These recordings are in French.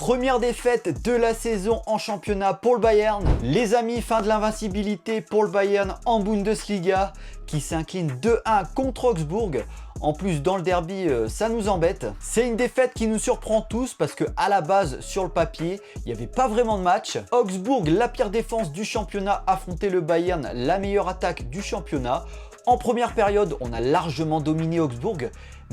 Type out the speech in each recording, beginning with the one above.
Première défaite de la saison en championnat pour le Bayern. Les amis, fin de l'invincibilité pour le Bayern en Bundesliga qui s'incline 2-1 contre Augsbourg. En plus, dans le derby, ça nous embête. C'est une défaite qui nous surprend tous parce que à la base, sur le papier, il n'y avait pas vraiment de match. Augsbourg, la pire défense du championnat, affrontait le Bayern, la meilleure attaque du championnat. En première période, on a largement dominé Augsbourg,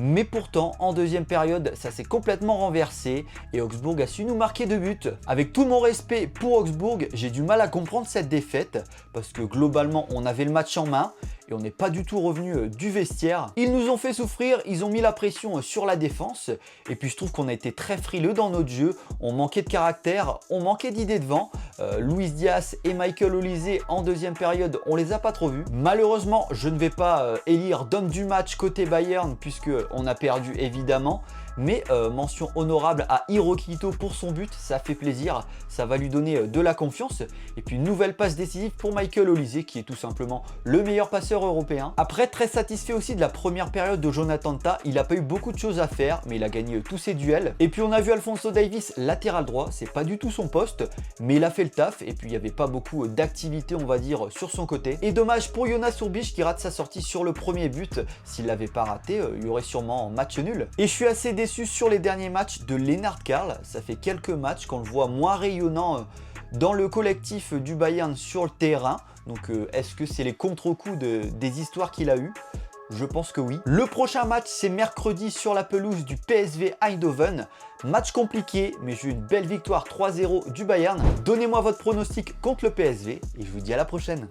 mais pourtant, en deuxième période, ça s'est complètement renversé et Augsbourg a su nous marquer 2 buts. Avec tout mon respect pour Augsbourg, j'ai du mal à comprendre cette défaite parce que globalement, on avait le match en main et on n'est pas du tout revenu du vestiaire. Ils nous ont fait souffrir, ils ont mis la pression sur la défense et puis je trouve qu'on a été très frileux dans notre jeu. On manquait de caractère, on manquait d'idées devant. Luis Diaz et Michael Olise en deuxième période, on les a pas trop vus. Malheureusement, je ne vais pas élire d'homme du match côté Bayern puisque on a perdu évidemment. Mais mention honorable à Hirokito pour son but, ça fait plaisir, ça va lui donner de la confiance. Et puis une nouvelle passe décisive pour Michael Olise qui est tout simplement le meilleur passeur européen. Après, très satisfait aussi de la première période de Jonathan Tah, il n'a pas eu beaucoup de choses à faire, mais il a gagné tous ses duels. Et puis on a vu Alphonso Davies, latéral droit, c'est pas du tout son poste, mais il a fait le taf. Et puis il n'y avait pas beaucoup d'activité, on va dire, sur son côté. Et dommage pour Jonas Hurbisch qui rate sa sortie sur le premier but. S'il l'avait pas raté, il y aurait sûrement match nul. Et je suis assez déçu sur les derniers matchs de Lennart Karl. Ça fait quelques matchs qu'on le voit moins rayonnant dans le collectif du Bayern sur le terrain. Donc est-ce que c'est les contre-coups des histoires qu'il a eues? Je pense que oui. Le prochain match, c'est mercredi sur la pelouse du PSV Eindhoven. Match compliqué, mais j'ai eu une belle victoire 3-0 du Bayern. Donnez-moi votre pronostic contre le PSV et je vous dis à la prochaine.